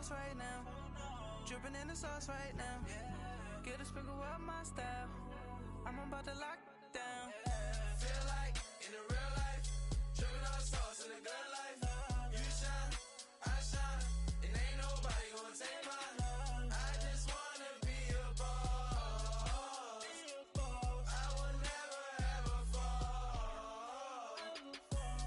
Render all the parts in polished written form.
boss right now. Dripping in the sauce right now. Get a sprinkle up my style. I'm about to lock down. Feel like in the real life, dripping on sauce in the good life. You shine, I shine, and ain't nobody gonna take mine. I just wanna be a boss. I will never ever fall.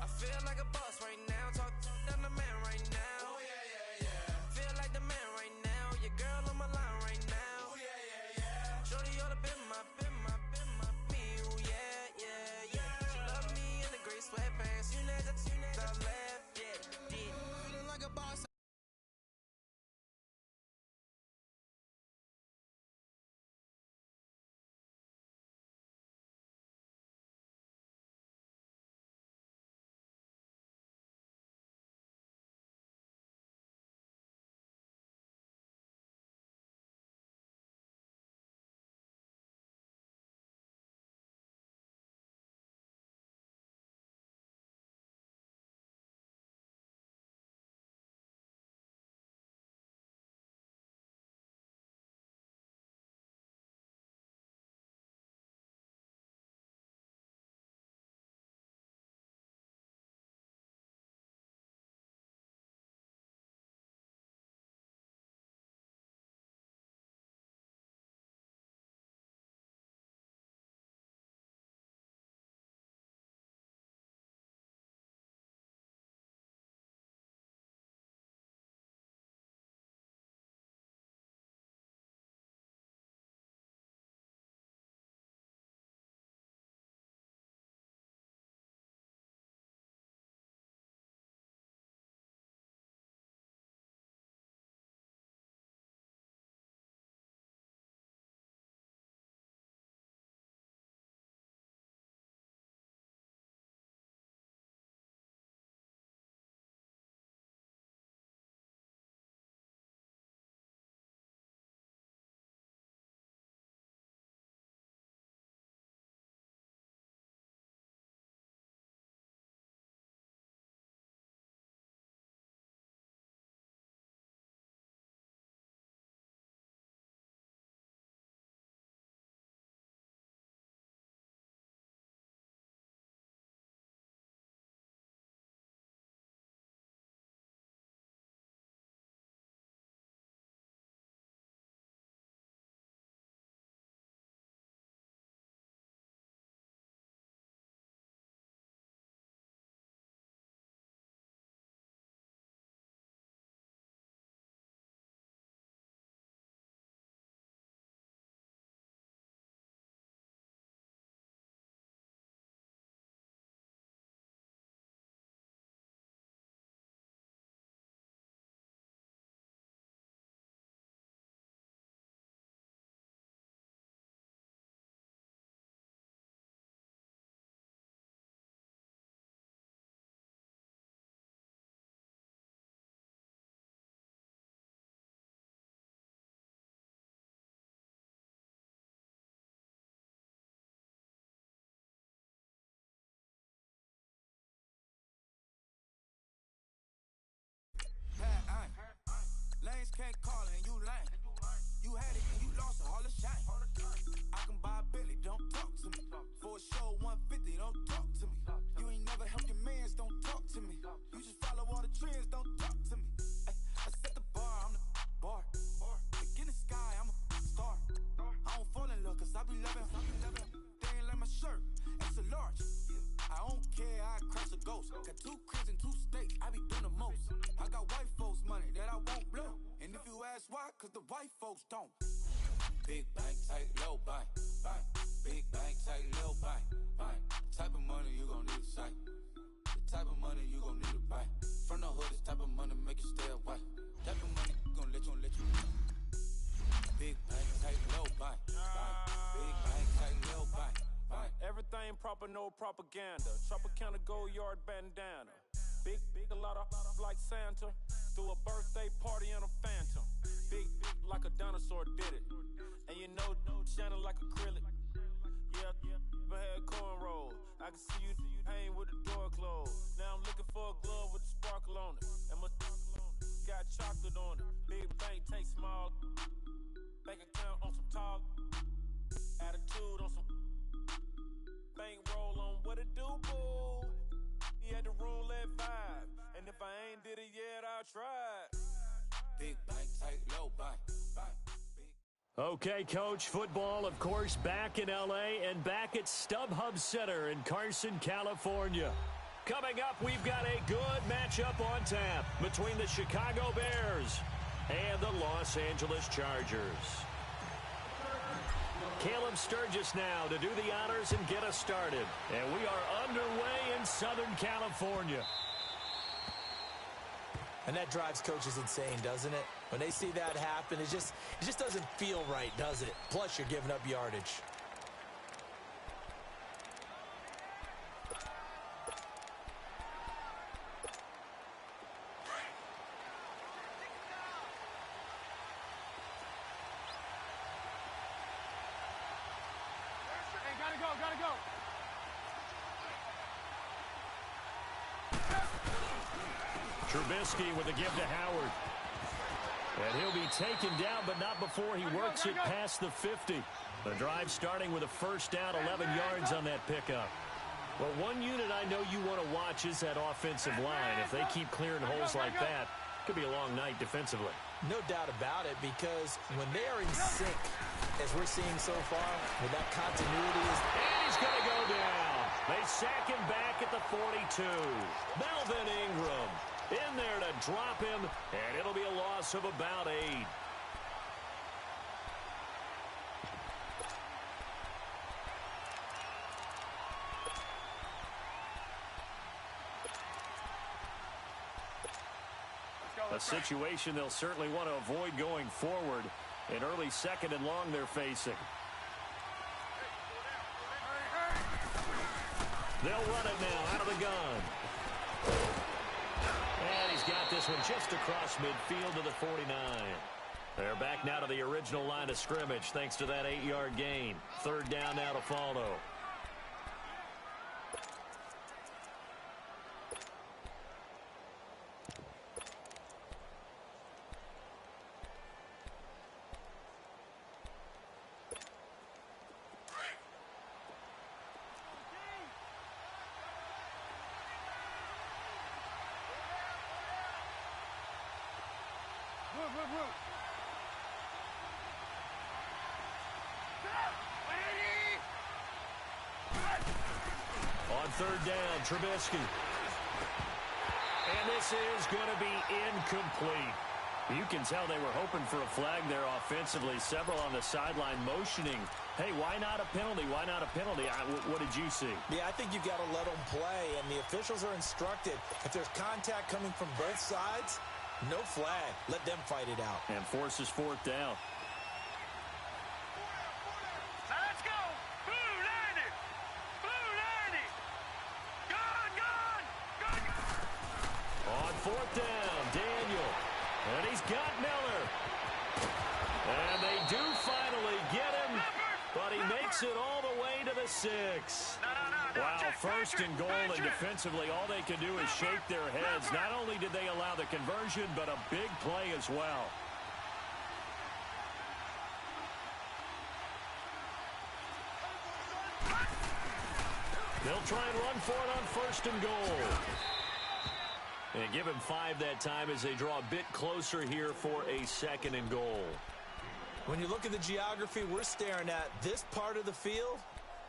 I feel like a boss right now. Talk to the man right now. Oh yeah, yeah, yeah. Feel like the man right now. Your girl on my line right now. Oh yeah, yeah, yeah. Shorty all up in my me. Oh yeah, yeah, yeah. She love me in the gray sweatpants. You never left, yeah. Feeling like a boss. Lanes can't call and you lame. You had it and you lost all the shine. I can buy a Billy, don't talk to me. For a show 150, don't talk to me. You ain't never helped your mans, don't talk to me. You just follow all the trends, don't talk to me. I set the bar, I'm the bar. Like in the sky, I'm a star. I don't fall in love cause I be loving. They ain't like my shirt, extra large. I don't care, I crush a ghost. Got 2 cribs and 2 states, I be doing the most. I got white folks money that I won't blow. And if you ask why, cause the white folks don't. Big bank, tight, low bank. Big bank, tight, low bank. Type of money you gon' need a sight. The type of money you gon' need to buy. From the hood, this type of money make you stay away. Type of money gon' let you. Big bank, tight, low bank. Big bank, tight, low bank. Everything proper, no propaganda. Tropicana gold yard bandana. Big, a lot of like Santa. Threw a birthday party in a phantom. Big like a dinosaur did it. And you know, shining like acrylic. Yeah, overhead cornrow. I can see you hang with the door closed. Now I'm looking for a glove with a sparkle on it. And my got chocolate on it. right. Big bank, tight, low bank. Okay, Coach, football, of course, back in L.A. and back at StubHub Center in Carson, California. Coming up, we've got a good matchup on tap between the Chicago Bears and the Los Angeles Chargers. Caleb Sturgis now to do the honors and get us started. And we are underway in Southern California. And that drives coaches insane, doesn't it? When they see that happen, it just doesn't feel right, does it? Plus, you're giving up yardage. Gotta go. Trubisky with a give to Howard. And he'll be taken down, but not before he works it past the 50. The drive starting with a first down, 11 yards on that pickup. Well, one unit I know you want to watch is that offensive line. If they keep clearing holes like that, it could be a long night defensively. No doubt about it, because when they are in sync, as we're seeing so far, with that continuity is... And he's going to go down. They sack him back at the 42. Melvin Ingram in there to drop him, and it'll be a loss of about 8. A situation they'll certainly want to avoid going forward. An early second and long they're facing. They'll run it now out of the gun. And he's got this one just across midfield to the 49. They're back now to the original line of scrimmage thanks to that 8-yard gain. Third down now to follow. On third down, Trubisky. And this is going to be incomplete. You can tell they were hoping for a flag there offensively. Several on the sideline motioning. Hey, why not a penalty? Why not a penalty? What did you see? Yeah, I think you've got to let them play, and the officials are instructed. If there's contact coming from both sides, no flag. Let them fight it out. And forces fourth down. Let's go. Blue 90. Blue 90. Gone. On fourth down, Daniel. And he's got Miller. And they do finally get him, but he makes it all the way to the 6. Wow, first and goal, and defensively, all they can do is shake their heads. Not only did they allow the conversion, but a big play as well. They'll try and run for it on first and goal. And give him 5 that time as they draw a bit closer here for a second and goal. When you look at the geography we're staring at, this part of the field,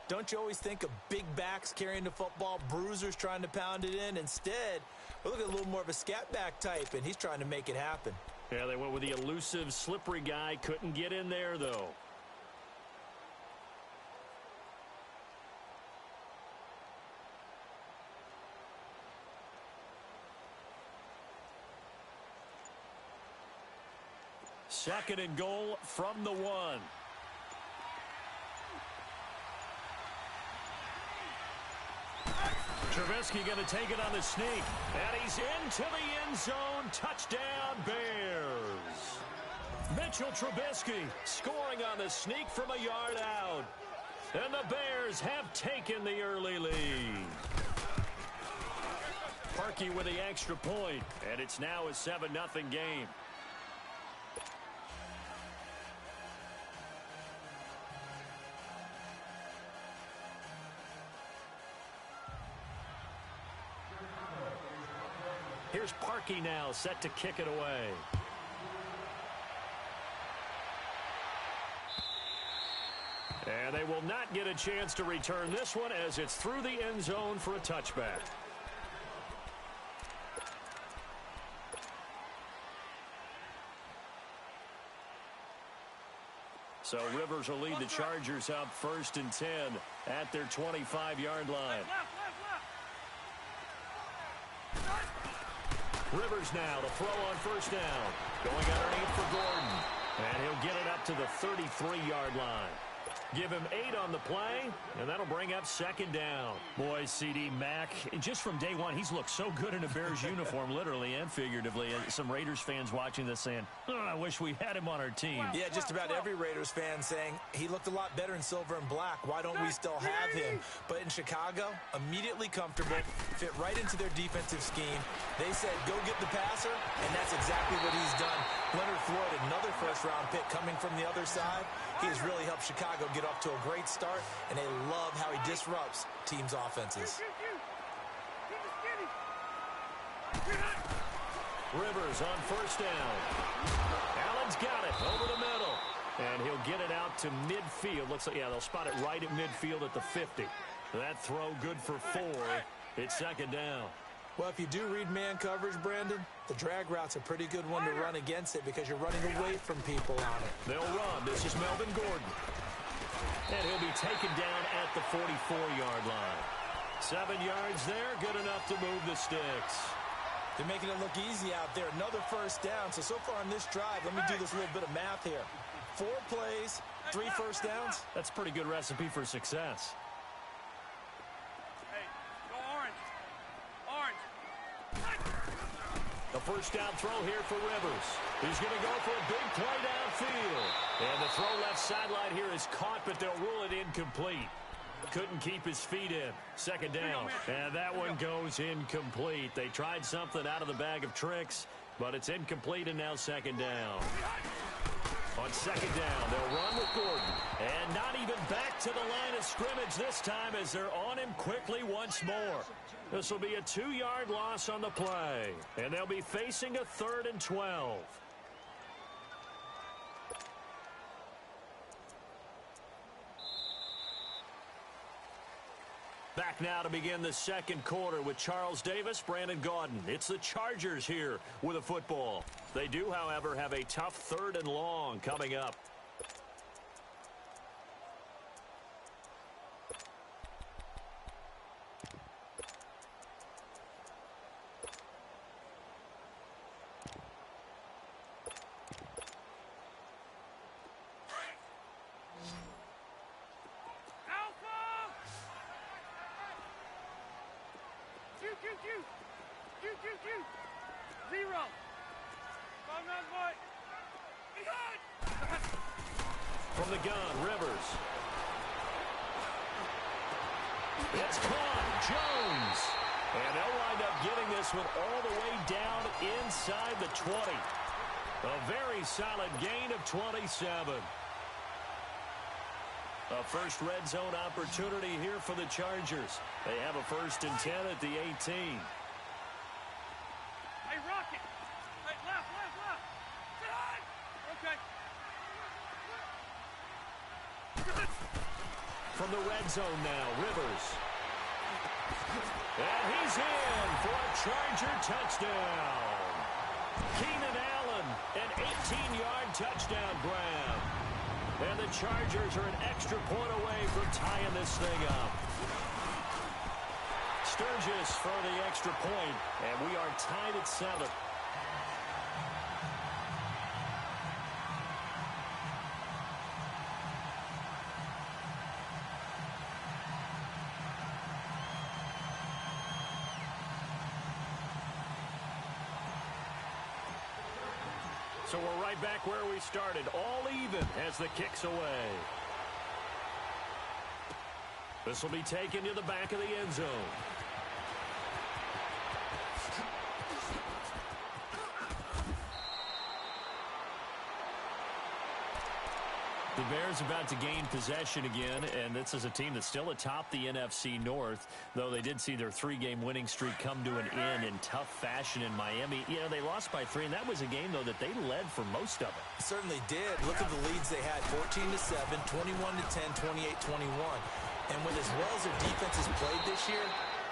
don't you always think of big backs carrying the football, bruisers trying to pound it in? Instead, we look at a little more of a scat back type, and he's trying to make it happen. Yeah, they went with the elusive, slippery guy. Couldn't get in there, though. Second and goal from the 1. Trubisky going to take it on the sneak. And he's into the end zone. Touchdown, Bears. Mitchell Trubisky scoring on the sneak from a yard out. And the Bears have taken the early lead. Parkey with the extra point. And it's now a 7-0 game. Here's Parkey now, set to kick it away. And they will not get a chance to return this one as it's through the end zone for a touchback. So Rivers will lead the Chargers out 1st and 10 at their 25-yard line. Rivers now to throw on 1st down. Going underneath for Gordon. And he'll get it up to the 33-yard line. Give him 8 on the play, and that'll bring up 2nd down. Boy, C.D. Mack, just from day one, he's looked so good in a Bears uniform, literally and figuratively. Some Raiders fans watching this saying, oh, I wish we had him on our team. Yeah, just about every Raiders fan saying he looked a lot better in silver and black. Why don't we still have him? But in Chicago, immediately comfortable, fit right into their defensive scheme. They said, go get the passer, and that's exactly what he's done. Leonard Floyd, another first-round pick coming from the other side. He has really helped Chicago get off to a great start, and they love how he disrupts teams' offenses. Rivers on 1st down. Allen's got it over the middle, and he'll get it out to midfield. Looks like, yeah, they'll spot it right at midfield at the 50. That throw good for 4. It's 2nd down. Well, if you do read man coverage, Brandon, the drag route's a pretty good one to run against it because you're running away from people on it. They'll run. This is Melvin Gordon. And he'll be taken down at the 44-yard line. 7 yards there, good enough to move the sticks. They're making it look easy out there. Another 1st down. So far on this drive, let me do this little bit of math here. 4 plays, 3 1st downs. That's a pretty good recipe for success. Hey, go orange. Orange. The 1st down throw here for Rivers. He's going to go for a big play downfield. And the throw left sideline here is caught, but they'll rule it incomplete. Couldn't keep his feet in. 2nd down. And that one goes incomplete. They tried something out of the bag of tricks, but it's incomplete, and now 2nd down. On 2nd down, they'll run with Gordon. And not even back to the line of scrimmage this time as they're on him quickly once more. This will be a 2-yard loss on the play. And they'll be facing a 3rd and 12. Back now to begin the 2nd quarter with Charles Davis, Brandon Gaudin. It's the Chargers here with a football. They do, however, have a tough 3rd and long coming up. Zero. From the gun, Rivers. It's caught. Jones. And they'll wind up getting this one all the way down inside the 20. A very solid gain of 27. A first red zone opportunity here for the Chargers. They have a 1st and 10 at the 18. Hey, Rocket. Hey, left. Okay. From the red zone now, Rivers. And he's in for a Charger touchdown. Keenan Allen, an 18-yard touchdown grab. And the Chargers are an extra point away from tying this thing up. Sturgis for the extra point, and we are tied at 7. So we're right back where we started, all even as the kick's away. This will be taken to the back of the end zone. The Bears about to gain possession again, and this is a team that's still atop the NFC North, though they did see their 3-game winning streak come to an end in tough fashion in Miami. You know, they lost by 3, and that was a game, though, that they led for most of it. Certainly did. Look at the leads they had, 14-7, 21-10, 28-21. And with as well as their defense has played this year,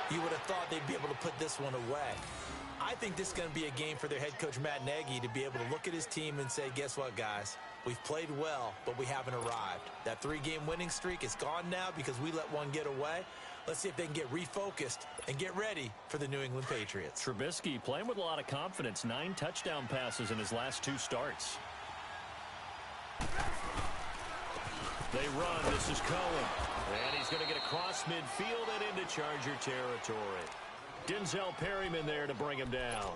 you would have thought they'd be able to put this one away. I think this is going to be a game for their head coach, Matt Nagy, to be able to look at his team and say, guess what, guys? We've played well, but we haven't arrived. That 3-game winning streak is gone now because we let one get away. Let's see if they can get refocused and get ready for the New England Patriots. Trubisky playing with a lot of confidence. 9 touchdown passes in his last 2 starts. They run. This is Cohen. And he's going to get across midfield and into Charger territory. Denzel Perryman there to bring him down.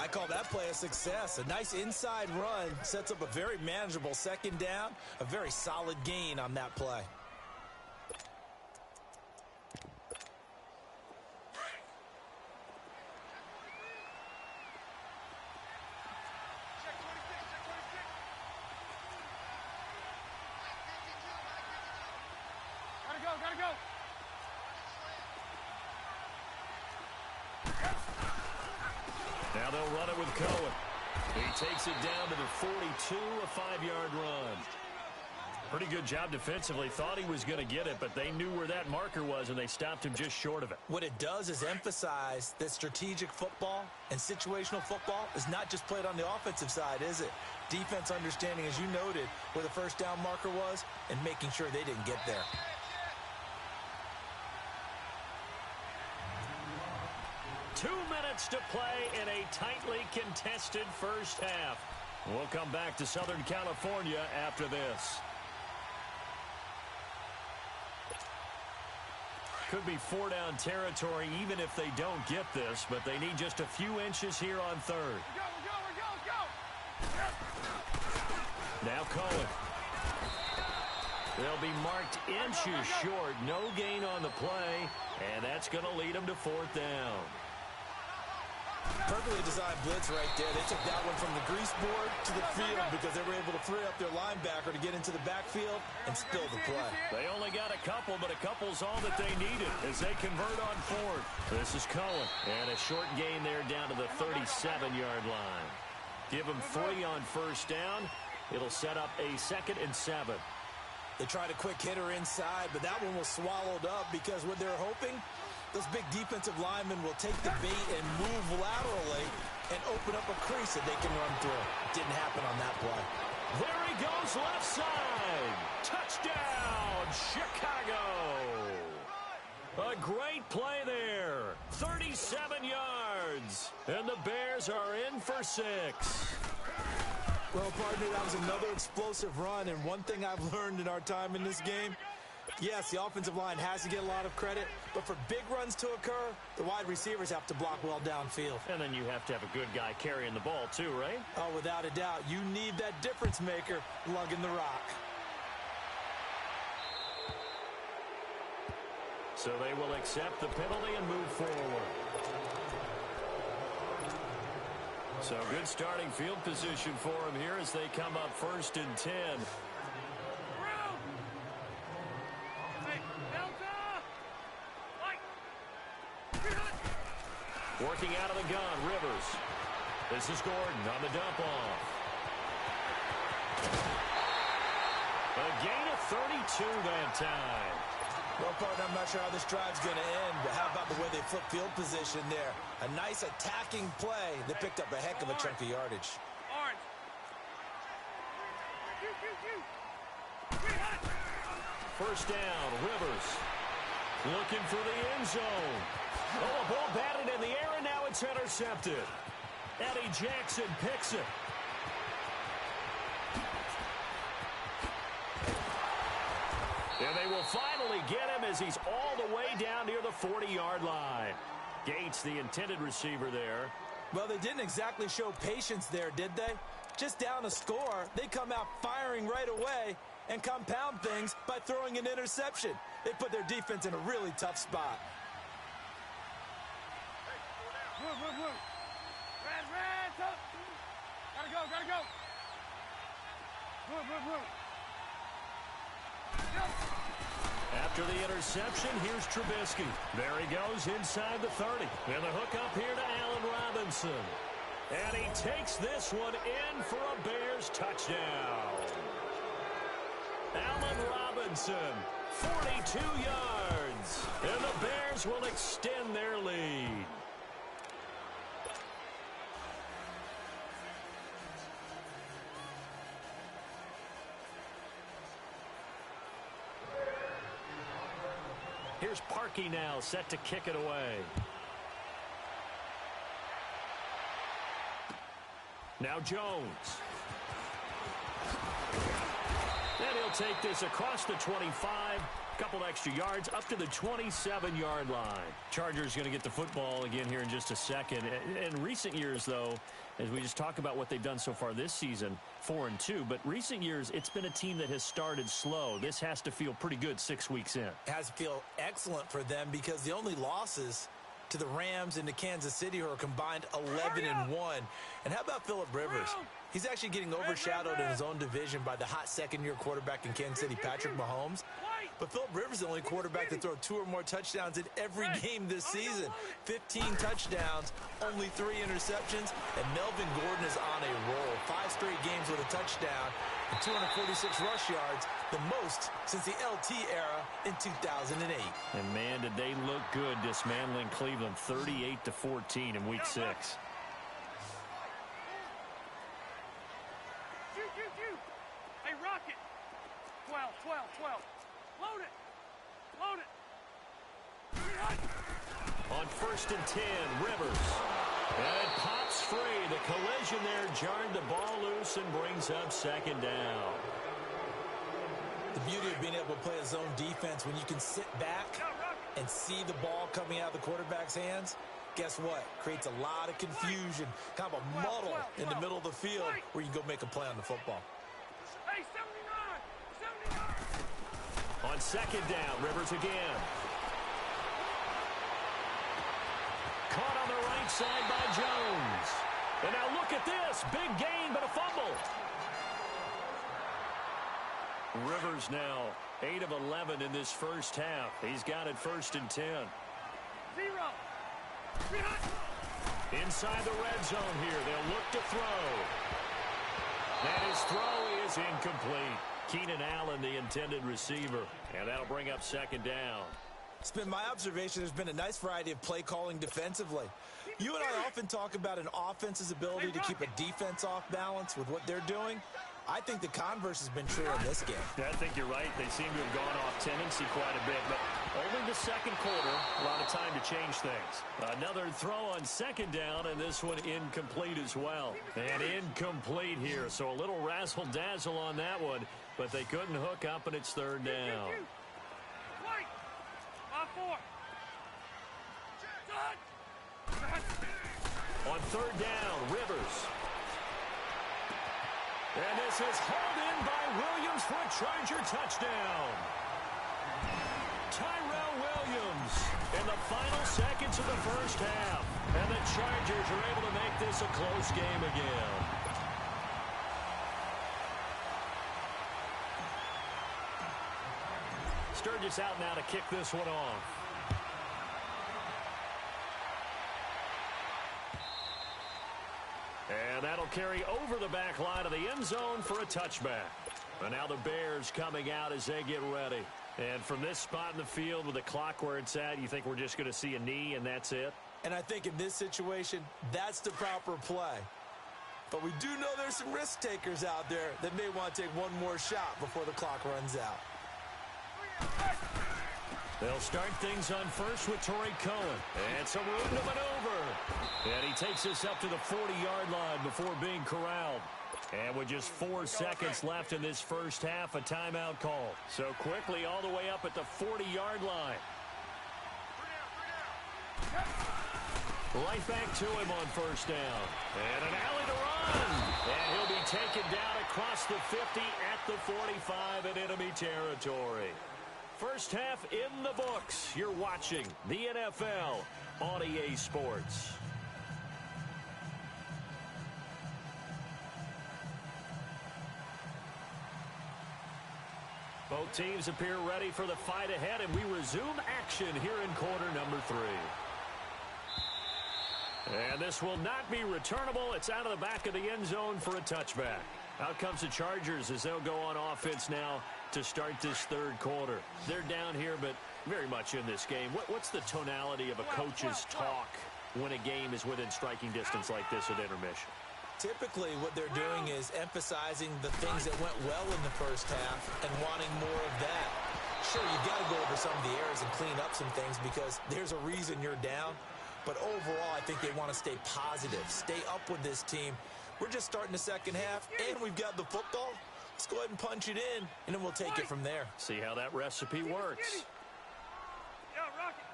I call that play a success. A nice inside run sets up a very manageable second down. A very solid gain on that play. Gotta go. Now they'll run it with Cohen. He takes it down to the 42, a 5-yard run. Pretty good job defensively. Thought he was going to get it, but they knew where that marker was, and they stopped him just short of it. What it does is emphasize that strategic football and situational football is not just played on the offensive side, is it? Defense understanding, as you noted, where the first down marker was and making sure they didn't get there. Two minutes to play in a tightly contested first half. We'll come back to Southern California after this. Could be 4-down territory even if they don't get this, but they need just a few inches here on third. Now Cohen. They'll be marked inches short. No gain on the play, and that's going to lead them to 4th down. Perfectly designed blitz right there. They took that one from the grease board to the field because they were able to free up their linebacker to get into the backfield and spill the play. They only got a couple, but a couple's all that they needed as they convert on 4th. This is Cohen. And a short gain there down to the 37-yard line. Give them 3 on 1st down. It'll set up a 2nd and 7. They tried a quick hitter inside, but that one was swallowed up because what they're hoping, those big defensive linemen will take the bait and move laterally and open up a crease that they can run through. Didn't happen on that play. There he goes, left side. Touchdown, Chicago. A great play there. 37 yards. And the Bears are in for 6. Well, partner, that was another explosive run, and one thing I've learned in our time in this game, yes, the offensive line has to get a lot of credit, but for big runs to occur, the wide receivers have to block well downfield. And then you have to have a good guy carrying the ball too, right? Oh, without a doubt. You need that difference maker lugging the rock. So they will accept the penalty and move forward. So good starting field position for them here as they come up 1st and 10. Working out of the gun, Rivers. This is Gordon on the dump off. A gain of 32 that time. Well, partner, I'm not sure how this drive's going to end, but how about the way they flip field position there? A nice attacking play that picked up a heck of a chunk of yardage. Orange. First down, Rivers. Looking for the end zone. Oh, a ball batted in the air, and now it's intercepted. Eddie Jackson picks it. And they will finally get him as he's all the way down near the 40-yard line. Gates, the intended receiver there. Well, they didn't exactly show patience there, did they? Just down a score, they come out firing right away and compound things by throwing an interception. They put their defense in a really tough spot. Red, up. Gotta go. After the interception, here's Trubisky. There he goes inside the 30. And the hook up here to Allen Robinson. And he takes this one in for a Bears touchdown. Allen Robinson, 42 yards. And the Bears will extend their lead. Here's Parkey now, set to kick it away. Now Jones. And he'll take this across the 25. Couple extra yards up to the 27-yard line. Chargers going to get the football again here in just a second. In recent years, though, as we just talk about what they've done so far this season, 4-2. But recent years, it's been a team that has started slow. This has to feel pretty good 6 weeks in. It has to feel excellent for them because the only losses to the Rams and to Kansas City are combined 11-1. And how about Phillip Rivers? He's actually getting overshadowed in his own division by the hot second-year quarterback in Kansas City, Patrick Mahomes. But Phillip Rivers is the only quarterback to throw 2 or more touchdowns in every game this season. 15 touchdowns, only 3 interceptions, and Melvin Gordon is on a roll. 5 straight games with a touchdown and 246 rush yards, the most since the LT era in 2008. And, man, did they look good dismantling Cleveland 38-14 in Week 6. Hey, Rocket. 12. Load it. On 1st and 10, Rivers. And it pops free. The collision there jarred the ball loose and brings up second down. The beauty of being able to play a zone defense when you can sit back and see the ball coming out of the quarterback's hands, guess what? Creates a lot of confusion, kind of a muddle in the middle of the field where you can go make a play on the football. Hey, 79! On second down, Rivers again. Caught on the right side by Jones. And now look at this. Big gain, but a fumble. Rivers now 8 of 11 in this first half. He's got it 1st and 10. 0. Inside the red zone here. They'll look to throw. And his throw is incomplete. Keenan Allen, the intended receiver. And that'll bring up second down. It's been my observation there's been a nice variety of play calling defensively. You and I often talk about an offense's ability to keep a defense off balance with what they're doing. I think the converse has been true in this game. I think you're right. They seem to have gone off tendency quite a bit, but only the second quarter, a lot of time to change things. Another throw on second down, and this one incomplete as well. And incomplete here, so a little razzle-dazzle on that one, but they couldn't hook up, and it's third down. On third down, Rivers. And this is hauled in by Williams for a Charger touchdown. Tyrell Williams in the final seconds of the first half. And the Chargers are able to make this a close game again. Sturgis out now to kick this one off. And that'll carry over the back line of the end zone for a touchback. And now the Bears coming out as they get ready. And from this spot in the field with the clock where it's at, you think we're just going to see a knee and that's it? And I think in this situation, that's the proper play. But we do know there's some risk takers out there that may want to take one more shot before the clock runs out. They'll start things on first with Torrey Cohen. And some room to maneuver. And he takes us up to the 40-yard line before being corralled. And with just 4 seconds left in this first half, a timeout call. So quickly all the way up at the 40-yard line. Right back to him on first down. And an alley to run. And he'll be taken down across the 50 at the 45 in enemy territory. First half in the books. You're watching the NFL on EA Sports. Both teams appear ready for the fight ahead, and we resume action here in quarter number 3. And this will not be returnable. It's out of the back of the end zone for a touchback. Out comes the Chargers as they'll go on offense now to start this third quarter. They're down here, but very much in this game. What's the tonality of a coach's talk when a game is within striking distance like this at intermission? Typically, what they're doing is emphasizing the things that went well in the first half and wanting more of that. Sure, you got to go over some of the errors and clean up some things because there's a reason you're down. But overall, I think they want to stay positive, stay up with this team. We're just starting the second half, and we've got the football. Let's go ahead and punch it in, and then we'll take it from there. See how that recipe works. Yeah, Rocket.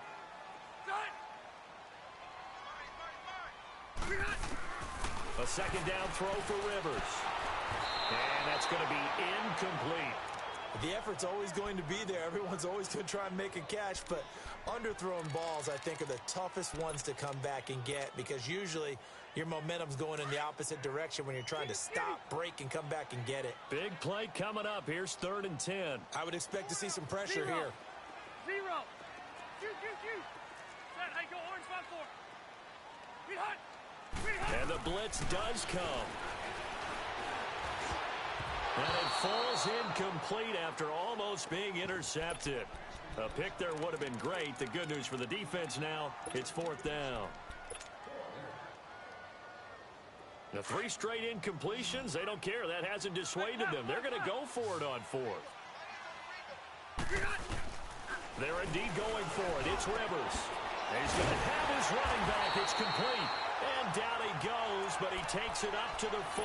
A second down throw for Rivers. And that's going to be incomplete. The effort's always going to be there. Everyone's always going to try and make a catch, but underthrown balls, I think, are the toughest ones to come back and get because usually your momentum's going in the opposite direction when you're trying to stop, break, and come back and get it. Big play coming up. Here's 3rd and 10. I would expect to see some pressure here. Zero. Shoot. Set, hey, go orange 5-4. Be hot. And the blitz does come. And it falls incomplete after almost being intercepted. A pick there would have been great. The good news for the defense now, it's 4th down. The 3 straight incompletions, they don't care. That hasn't dissuaded them. They're going to go for it on 4th. They're indeed going for it. It's Rivers. He's going to have his running back. It's complete. And down he goes, but he takes it up to the 40.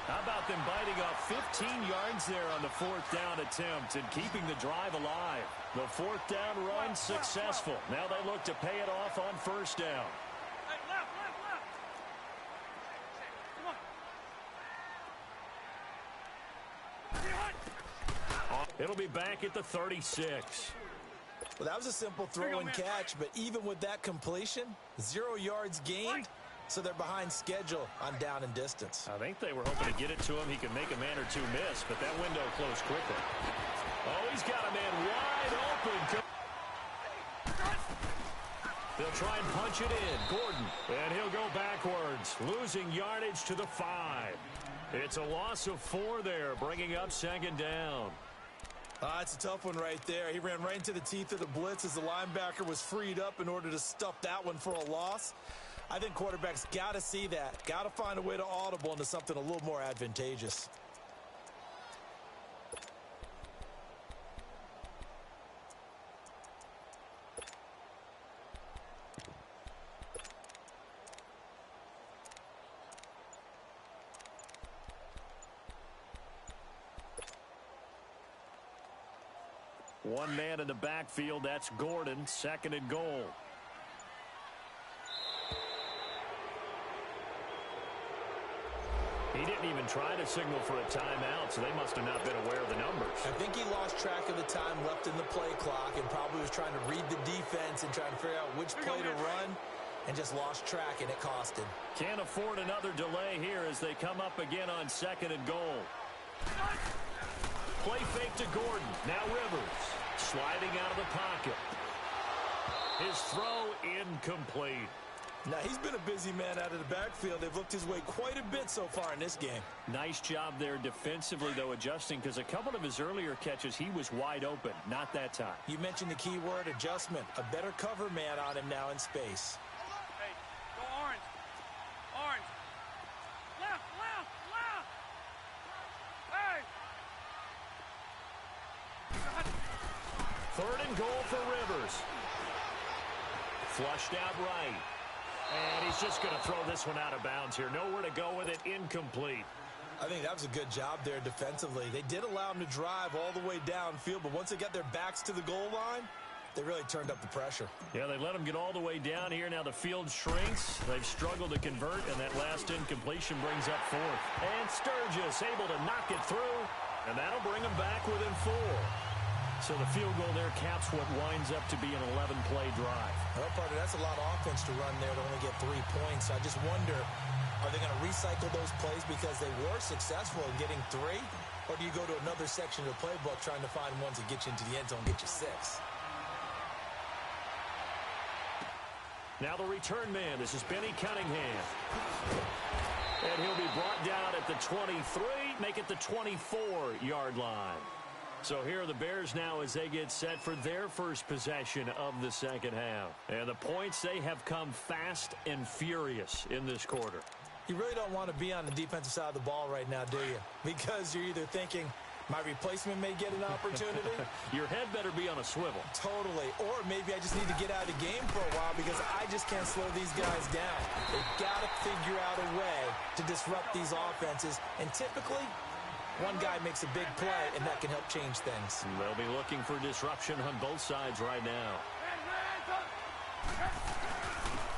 How about them biting off 15 yards there on the 4th down attempt and keeping the drive alive? The 4th down run successful. Now they look to pay it off on 1st down. Hey, left. Come on. It'll be back at the 36. Well, that was a simple throw and catch, but even with that completion, 0 yards gained, so they're behind schedule on down and distance. I think they were hoping to get it to him. He could make a man or two miss, but that window closed quickly. Oh, he's got a man wide open. They'll try and punch it in. Gordon, and he'll go backwards, losing yardage to the 5. It's a loss of 4 there, bringing up 2nd down. It's a tough one right there. He ran right into the teeth of the blitz as the linebacker was freed up in order to stuff that one for a loss. I think quarterbacks got to see that. Got to find a way to audible into something a little more advantageous. One man in the backfield, that's Gordon, 2nd and goal. He didn't even try to signal for a timeout, so they must have not been aware of the numbers. I think he lost track of the time left in the play clock and probably was trying to read the defense and trying to figure out which play to run and just lost track, and it cost him. Can't afford another delay here as they come up again on 2nd and goal. Play fake to Gordon. Now Rivers sliding out of the pocket. His throw incomplete. Now, he's been a busy man out of the backfield. They've looked his way quite a bit so far in this game. Nice job there defensively, though, adjusting, because a couple of his earlier catches, he was wide open. Not that time. You mentioned the key word, adjustment. A better cover man on him now in space. Hey, go orange. Orange. Left. Hey. 3rd and goal for Rivers. Flushed out right. And he's just going to throw this one out of bounds here. Nowhere to go with it. Incomplete. I think that was a good job there defensively. They did allow him to drive all the way downfield, but once they got their backs to the goal line, they really turned up the pressure. Yeah, they let him get all the way down here. Now the field shrinks. They've struggled to convert, and that last incompletion brings up 4th. And Sturgis able to knock it through, and that'll bring him back within 4. So the field goal there caps what winds up to be an 11-play drive. Well, partner, that's a lot of offense to run there to only get 3 points. I just wonder Are they going to recycle those plays because they were successful in getting 3? Or do you go to another section of the playbook trying to find ones that get you into the end zone and get you 6? Now the return man. This is Benny Cunningham. And he'll be brought down at the 23, make it the 24-yard line. So here are the Bears now as they get set for their first possession of the second half. And the points, they have come fast and furious in this quarter. You really don't want to be on the defensive side of the ball right now, do you? Because you're either thinking, my replacement may get an opportunity. Your head better be on a swivel. Totally. Or maybe I just need to get out of the game for a while because I just can't slow these guys down. They've got to figure out a way to disrupt these offenses. And typically, one guy makes a big play, and that can help change things. They'll be looking for disruption on both sides right now.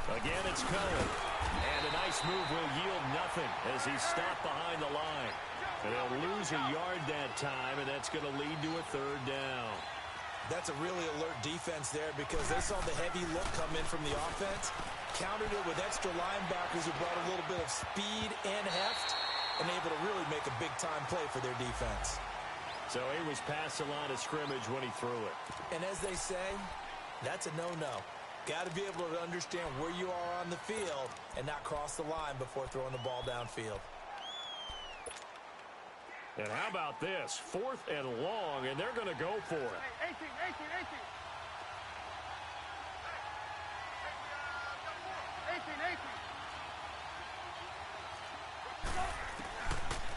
Again, it's Cohen. And a nice move will yield nothing as he's stopped behind the line. And they'll lose a yard that time, and that's going to lead to a third down. That's a really alert defense there because they saw the heavy look come in from the offense, countered it with extra linebackers who brought a little bit of speed and heft, and able to really make a big-time play for their defense. So he was past the line of scrimmage when he threw it. And as they say, that's a no-no. Got to be able to understand where you are on the field and not cross the line before throwing the ball downfield. And how about this? 4th and long, and they're going to go for it. 18.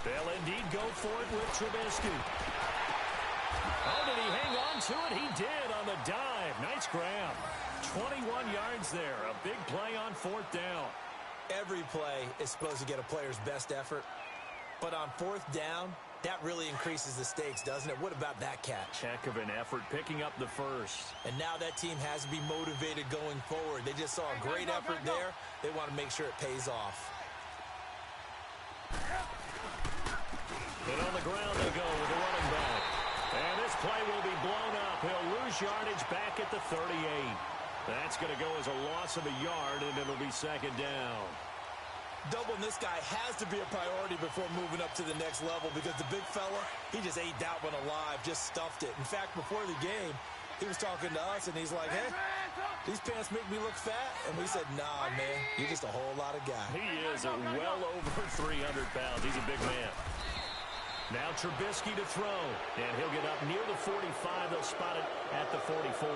They'll indeed go for it with Trubisky. Oh, did he hang on to it? He did on the dive. Nice grab. 21 yards there. A big play on 4th down. Every play is supposed to get a player's best effort. But on 4th down, that really increases the stakes, doesn't it? What about that catch? Heck of an effort picking up the first. And now that team has to be motivated going forward. They just saw a great effort there. They want to make sure it pays off. And on the ground they go with the running back. And this play will be blown up. He'll lose yardage back at the 38. That's going to go as a loss of a yard, and it'll be 2nd down. Doubling this guy has to be a priority before moving up to the next level because the big fella, he just ate that one alive, just stuffed it. In fact, before the game, he was talking to us, and he's like, hey, these pants make me look fat? And we said, nah, man, you're just a whole lot of guy. He is well over 300 pounds. He's a big man. Now Trubisky to throw, and he'll get up near the 45. They'll spot it at the 44.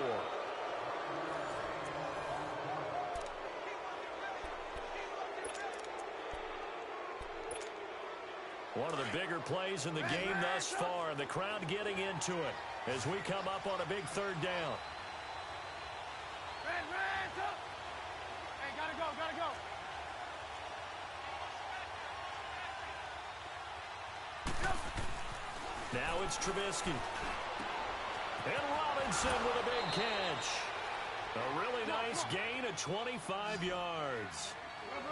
One of the bigger plays in the game thus far. The crowd getting into it as we come up on a big 3rd down. Hey, gotta go. Now it's Trubisky. And Robinson with a big catch. A really nice gain of 25 yards.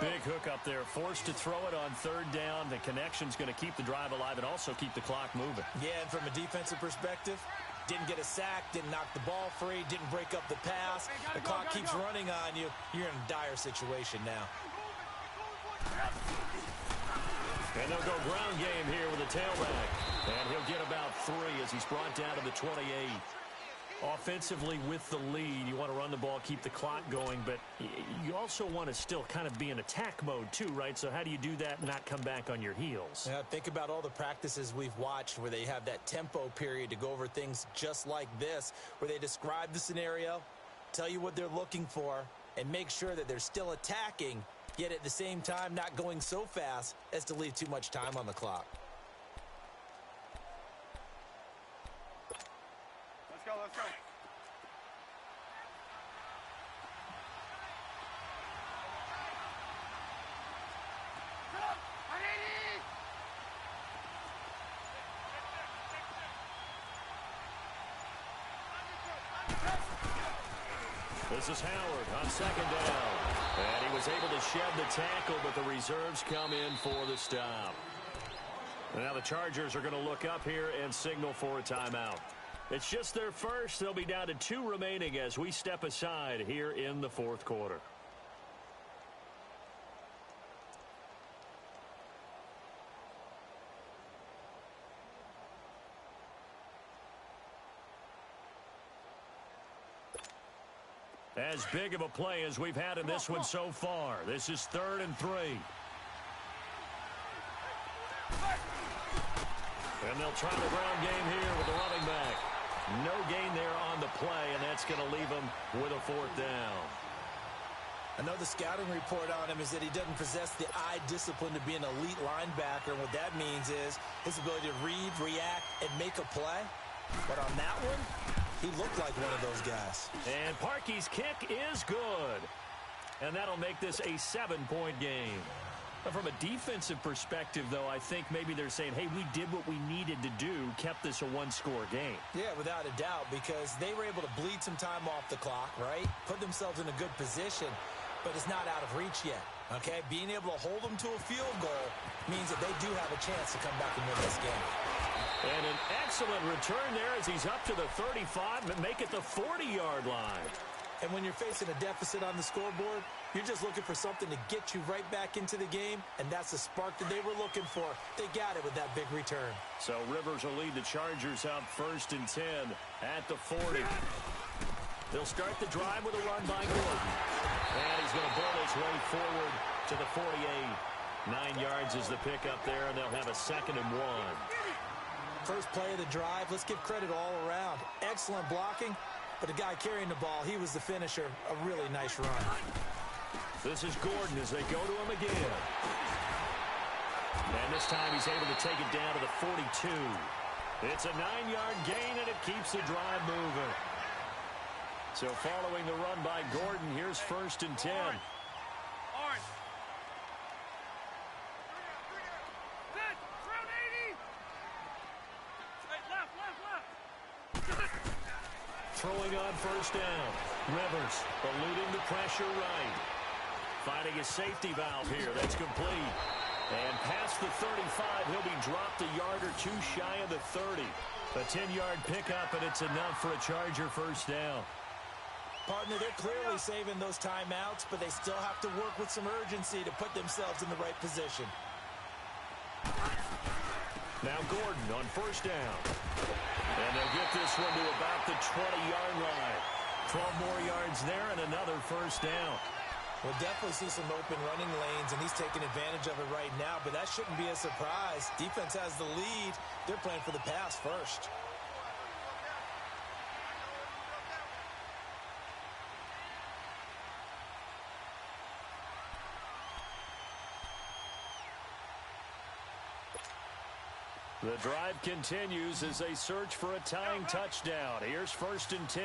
Big hook up there, forced to throw it on 3rd down. The connection's going to keep the drive alive and also keep the clock moving. Yeah, and from a defensive perspective, didn't get a sack, didn't knock the ball free, didn't break up the pass. The clock keeps running on you. You're in a dire situation now. And they'll go ground game here with a tailback. And he'll get about 3 as he's brought down to the 28. Offensively with the lead, you want to run the ball, keep the clock going, but you also want to still kind of be in attack mode too, right? So how do you do that and not come back on your heels? Yeah, think about all the practices we've watched where they have that tempo period to go over things just like this, where they describe the scenario, tell you what they're looking for, and make sure that they're still attacking, yet at the same time not going so fast as to leave too much time on the clock. Let's go. This is Howard on 2nd down. And he was able to shed the tackle, but the reserves come in for the stop. Now the Chargers are going to look up here and signal for a timeout. It's just their first. They'll be down to 2 remaining as we step aside here in the 4th quarter. As big of a play as we've had in this one so far. This is 3rd and 3. And they'll try the ground game here with the running back. No gain there on the play, and that's going to leave him with a 4th down. I know the scouting report on him is that he doesn't possess the eye discipline to be an elite linebacker. And what that means is his ability to read, react, and make a play. But on that one, he looked like one of those guys. And Parkey's kick is good. And that'll make this a 7-point game. But from a defensive perspective, though, I think maybe they're saying, hey, we did what we needed to do, kept this a 1-score game. Yeah, without a doubt, because they were able to bleed some time off the clock, right? Put themselves in a good position, but it's not out of reach yet, okay? Being able to hold them to a field goal means that they do have a chance to come back and win this game. And an excellent return there as he's up to the 35 and make it the 40-yard line. And when you're facing a deficit on the scoreboard, you're just looking for something to get you right back into the game, and that's the spark that they were looking for. They got it with that big return. So Rivers will lead the Chargers out 1st and 10 at the 40. They'll start the drive with a run by Gordon. And he's going to bull his way forward to the 48. 9 yards is the pickup there, and they'll have a 2nd and 1. First play of the drive, let's give credit all around. Excellent blocking, but the guy carrying the ball, he was the finisher. A really nice run. This is Gordon as they go to him again. And this time he's able to take it down to the 42. It's a 9-yard gain, and it keeps the drive moving. So following the run by Gordon, here's 1st and 10. Orange. Round 80. Straight left. Throwing on 1st down. Rivers eluding the pressure right. Finding a safety valve here. That's complete. And past the 35, he'll be dropped a yard or two shy of the 30. A 10-yard pickup, and it's enough for a Charger 1st down. Partner, they're clearly saving those timeouts, but they still have to work with some urgency to put themselves in the right position. Now Gordon on 1st down. And they'll get this one to about the 20-yard line. 12 more yards there and another 1st down. We'll definitely see some open running lanes, and he's taking advantage of it right now, but that shouldn't be a surprise. Defense has the lead. They're playing for the pass first. The drive continues as they search for a tying touchdown. Here's 1st and 10.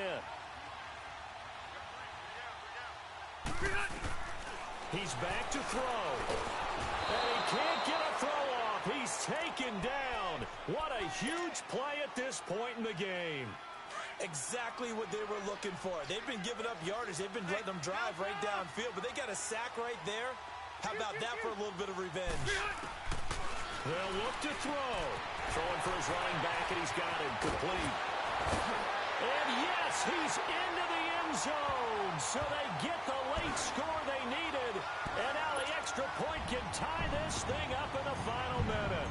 He's back to throw. And he can't get a throw off. He's taken down. What a huge play at this point in the game. Exactly what they were looking for. They've been giving up yardage. They've been letting them drive right downfield, but they got a sack right there. How about that for a little bit of revenge? They'll look to throw. Throwing for his running back, and he's got it complete. And yes, he's into the end zone. So they get the late score they needed. And now the extra point can tie this thing up in the final minute.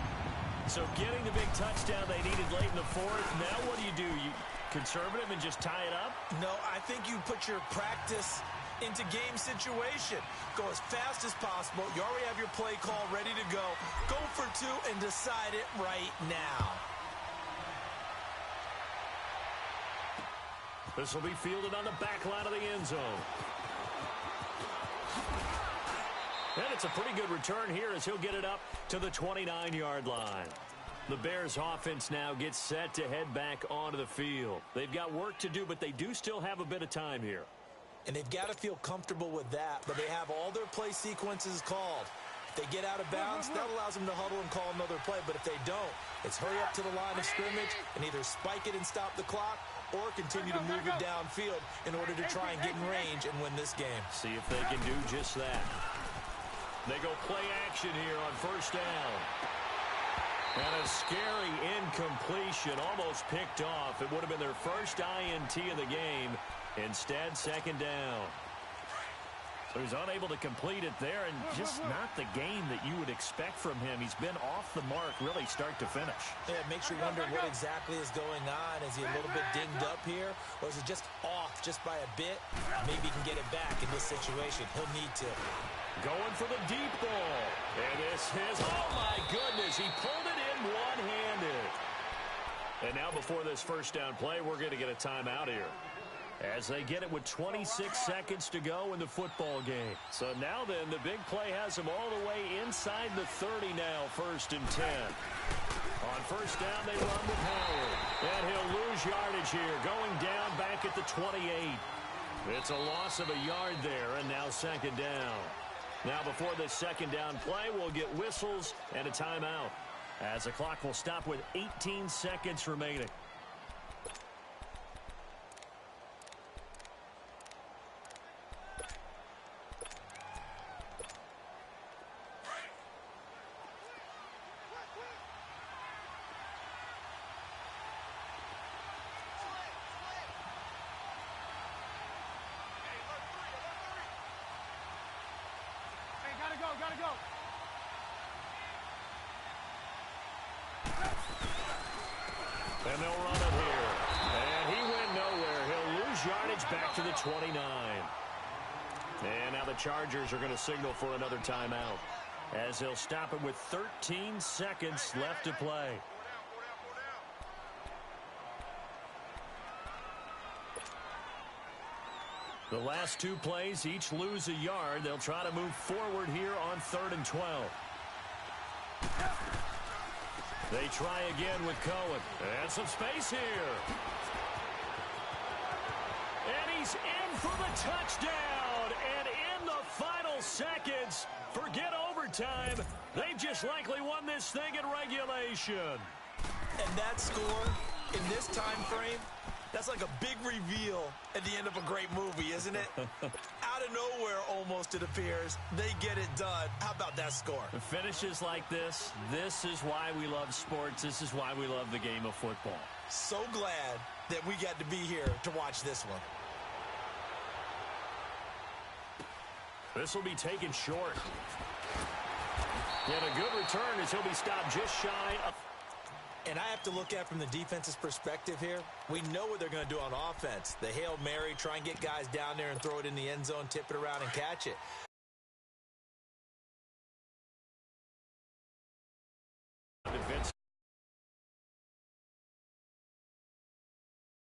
So getting the big touchdown they needed late in the 4th. Now what do? You conservative and just tie it up? No, I think you put your practice into game situation. Go as fast as possible. You already have your play call ready to go. Go for 2 and decide it right now. This will be fielded on the back line of the end zone. And it's a pretty good return here as he'll get it up to the 29-yard line. The Bears offense now gets set to head back onto the field. They've got work to do, but they do still have a bit of time here. And they've got to feel comfortable with that, but they have all their play sequences called. If they get out of bounds, that allows them to huddle and call another play, but if they don't, it's hurry up to the line of scrimmage and either spike it and stop the clock or continue to move it downfield in order to try and get in range and win this game. See if they can do just that. They go play action here on 1st down. And a scary incompletion, almost picked off. It would have been their first INT of the game. Instead, 2nd down. So he's unable to complete it there, and just not the game that you would expect from him. He's been off the mark really start to finish. Yeah, it makes you wonder what exactly is going on. Is he a little bit dinged up here, or is it just off just by a bit? Maybe he can get it back in this situation. He'll need to. Going for the deep ball. And this is, oh my goodness, he pulled it in one-handed. And now before this first down play, we're going to get a timeout here, as they get it with 26 seconds to go in the football game. So now then, the big play has him all the way inside the 30 now, 1st and 10. On first down, they run with Howard. And he'll lose yardage here, going down back at the 28. It's a loss of a yard there, and now 2nd down. Now before this 2nd down play, we'll get whistles and a timeout, as the clock will stop with 18 seconds remaining. Gotta go. And they'll run it here. And he went nowhere. He'll lose yardage back to the 29. And now the Chargers are going to signal for another timeout, as they'll stop it with 13 seconds left to play. The last 2 plays each lose a yard. They'll try to move forward here on 3rd and 12. They try again with Cohen. And some space here. And he's in for the touchdown. And in the final seconds, forget overtime. They've just likely won this thing in regulation. And that score in this time frame, that's like a big reveal at the end of a great movie, isn't it? Out of nowhere, almost, it appears. They get it done. How about that score? The finishes like this is why we love sports. This is why we love the game of football. So glad that we got to be here to watch this one. This will be taken short. And a good return, as he'll be stopped just shy of... And I have to look at from the defense's perspective here. We know what they're going to do on offense. The Hail Mary, try and get guys down there and throw it in the end zone, tip it around and catch it.